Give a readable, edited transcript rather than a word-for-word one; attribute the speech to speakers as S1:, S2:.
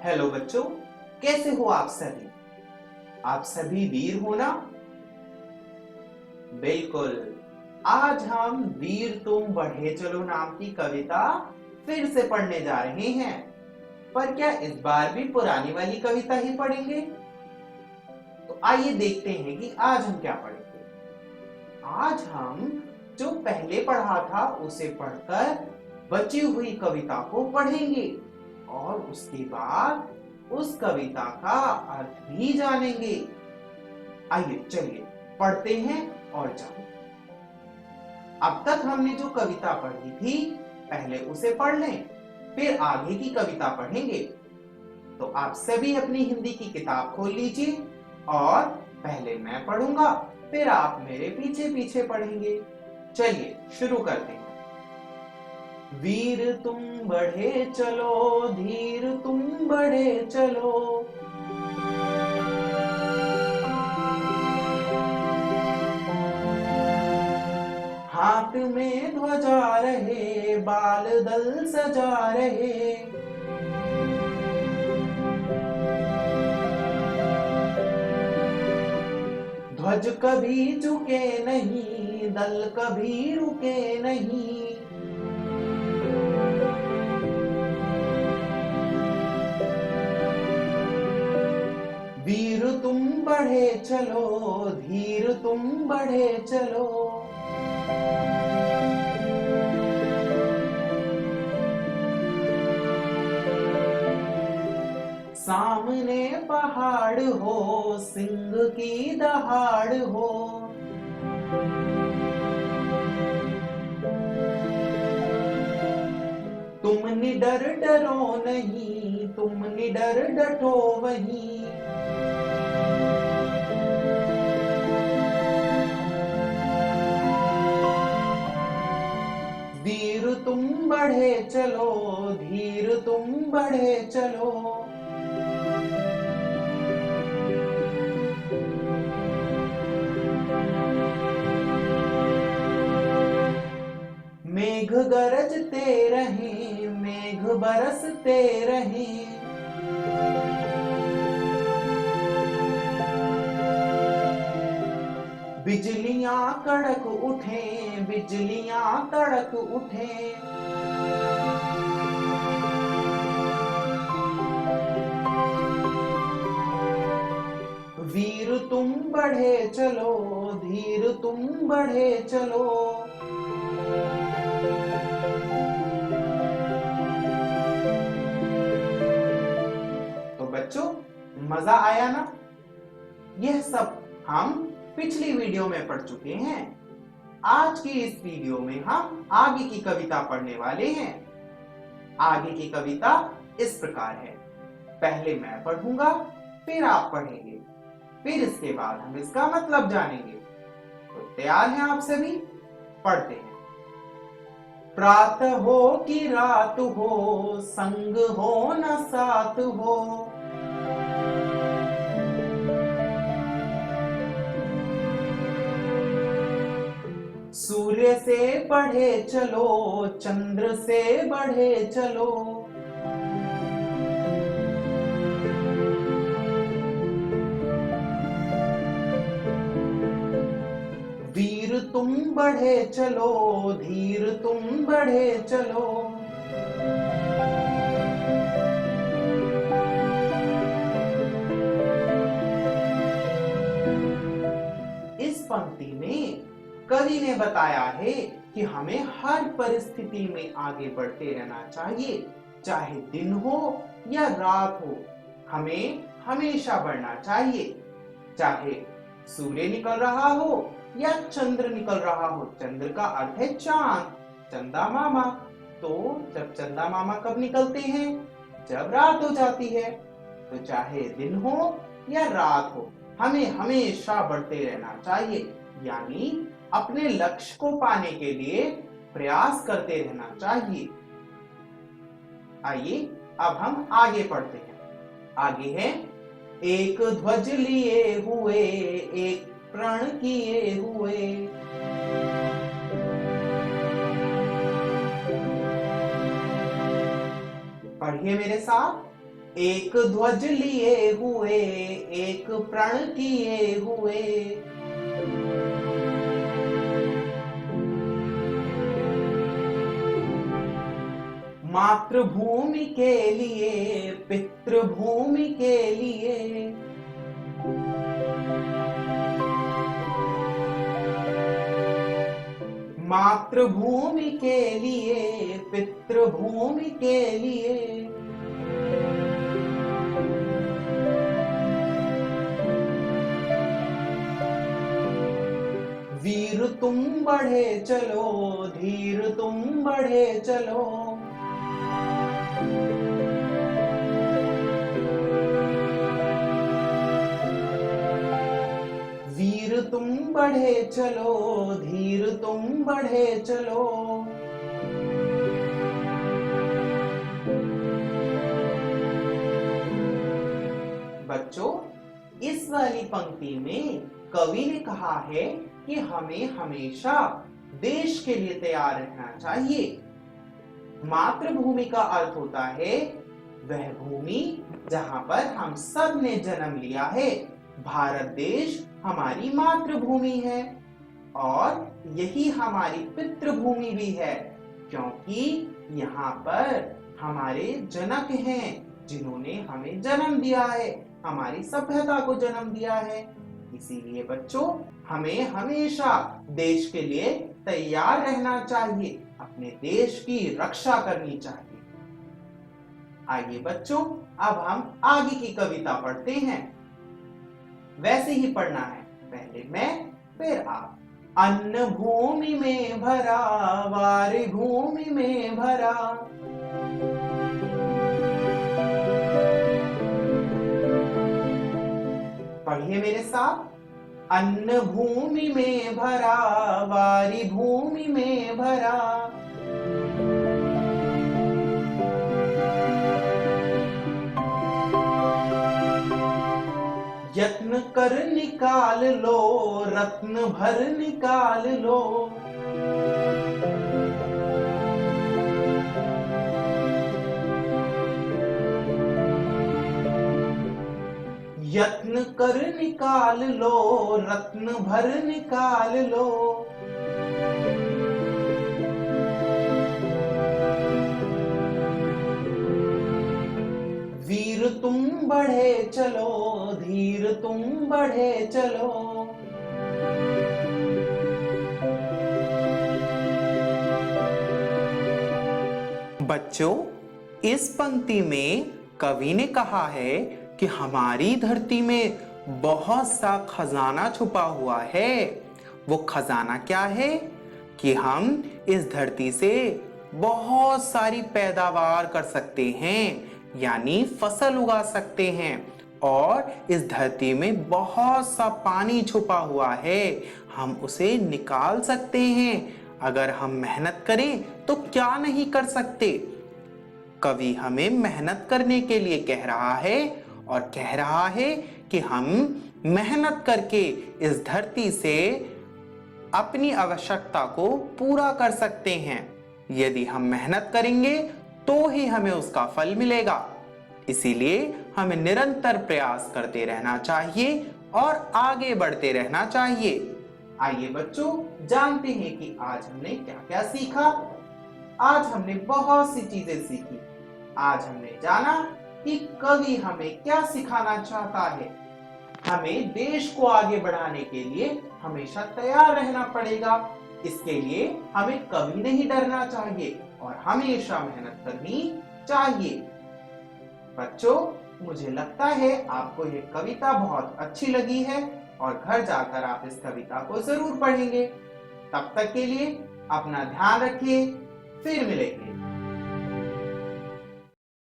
S1: Hello बच्चों, कैसे हो आप सभी? आप सभी वीर हो ना? बिल्कुल। आज हम वीर तुम बढ़े चलो नाम की कविता फिर से पढ़ने जा रहे हैं। पर क्या इस बार भी पुरानी वाली कविता ही पढ़ेंगे? तो आइए देखते हैं कि आज हम क्या पढ़ेंगे। आज हम जो पहले पढ़ा था उसे पढ़कर बची हुई कविता को पढ़ेंगे और उसके बाद उस कविता का अर्थ भी जानेंगे। आइए चलिए पढ़ते हैं और जानेंगे। अब तक हमने जो कविता पढ़ी थी पहले उसे पढ़ लें, फिर आगे की कविता पढ़ेंगे। तो आप सभी अपनी हिंदी की किताब खोल लीजिए और पहले मैं पढ़ूंगा, फिर आप मेरे पीछे पीछे पढ़ेंगे। चलिए शुरू करते हैं। वीर तुम बढ़े चलो, धीर तुम बढ़े चलो, हाथ में ध्वजा रहे, बाल दल सजा रहे, ध्वज कभी झुके नहीं, दल कभी रुके नहीं, वीर तुम बढ़े चलो, धीर तुम बढ़े चलो, सामने पहाड़ हो, सिंह की दहाड़ हो, तुम निडर डरो नहीं, तुम निडर डटो वहीं, वीर तुम बढ़े चलो, धीर तुम बढ़े चलो, मेघ गरजते रहे, मेघ बरसते रहे, बिजलियां कड़क उठे, बिजलियां कड़क उठे, वीर तुम बढ़े चलो, धीर तुम बढ़े चलो। तो बच्चों, मजा आया ना? यह सब हम पिछली वीडियो में पढ़ चुके हैं। आज की इस वीडियो में हम आगे की कविता पढ़ने वाले हैं। आगे की कविता इस प्रकार है। पहले मैं पढ़ूंगा, फिर आप पढ़ेंगे, फिर इसके बाद हम इसका मतलब जानेंगे। तो तैयार हैं आप सभी? पढ़ते हैं। प्रातः हो कि रात हो, संग हो न साथ हो, सूर्य से बढ़े चलो, चंद्र से बढ़े चलो, वीर तुम बढ़े चलो, धीर तुम बढ़े चलो, इस पंक्ति में कवि ने बताया है कि हमें हर परिस्थिति में आगे बढ़ते रहना चाहिए, चाहे दिन हो या रात हो, हमें हमेशा बढ़ना चाहिए। चाहे सूर्य निकल रहा हो या चंद्र निकल रहा हो, चंद्र का अर्थ है चांद, चंदा मामा। तो जब चंदा मामा कब निकलते हैं? जब रात हो जाती है। तो चाहे दिन हो या रात हो, हमें हमेशा बढ़ते रहना चाहिए, यानी अपने लक्ष्य को पाने के लिए प्रयास करते रहना चाहिए। आइए अब हम आगे पढ़ते हैं। आगे है, एक ध्वज लिए हुए, एक प्रण किए हुए, पढ़िए मेरे साथ। एक ध्वज लिए हुए, एक प्रण किए हुए। मातृभूमि के लिए, पितृभूमि के लिए। मातृभूमि के लिए, पितृभूमि के लिए। वीर तुम बढ़े चलो, धीर तुम बढ़े चलो। वीर तुम बढ़े चलो, धीर तुम बढ़े चलो। बच्चों, इस वाली पंक्ति में कवि ने कहा है कि हमें हमेशा देश के लिए तैयार रहना चाहिए। मातृभूमि का अर्थ होता है वह भूमि जहां पर हम सब ने जन्म लिया है। भारत देश हमारी मातृभूमि है और यही हमारी पितृभूमि भी है, क्योंकि यहाँ पर हमारे जनक हैं जिन्होंने हमें जन्म दिया है, हमारी सभ्यता को जन्म दिया है। इसीलिए बच्चों, हमें हमेशा देश के लिए तैयार रहना चाहिए, अपने देश की रक्षा करनी चाहिए। आइए बच्चों, अब हम आगे की कविता पढ़ते हैं। वैसे ही पढ़ना है, पहले मैं फिर आप। अन्न भूमि में भरा, वारि भूमि में भरा। पढ़िए मेरे साथ। अन्न भूमि में भरा, वारि भूमि में भरा। यत्न कर निकाल लो, रत्न भर निकाल लो। यत्न कर निकाल लो, रत्न भर निकाल लो। वीर तुम बढ़े चलो, धीर तुम बढ़े चलो। बच्चों, इस पंक्ति में कवि ने कहा है कि हमारी धरती में बहुत सा खजाना छुपा हुआ है। वो खजाना क्या है कि हम इस धरती से बहुत सारी पैदावार कर सकते हैं, यानी फसल उगा सकते हैं। और इस धरती में बहुत सा पानी छुपा हुआ है, हम उसे निकाल सकते हैं। अगर हम मेहनत करें तो क्या नहीं कर सकते। कवि हमें मेहनत करने के लिए कह रहा है और कह रहा है कि हम मेहनत करके इस धरती से अपनी आवश्यकता को पूरा कर सकते हैं। यदि हम मेहनत करेंगे तो ही हमें उसका फल मिलेगा। इसीलिए हमें निरंतर प्रयास करते रहना चाहिए और आगे बढ़ते रहना चाहिए। आइए बच्चों, जानते हैं कि आज हमने क्या क्या सीखा। आज हमने बहुत सी चीजें सीखी। आज हमने जाना कि कवि हमें क्या सिखाना चाहता है। हमें देश को आगे बढ़ाने के लिए हमेशा तैयार रहना पड़ेगा। इसके लिए हमें कभी नहीं डरना चाहिए और हमेशा मेहनत करनी चाहिए। बच्चों, मुझे लगता है आपको यह कविता बहुत अच्छी लगी है और घर जाकर आप इस कविता को जरूर पढ़ेंगे। तब तक के लिए अपना ध्यान रखिए, फिर मिलेंगे।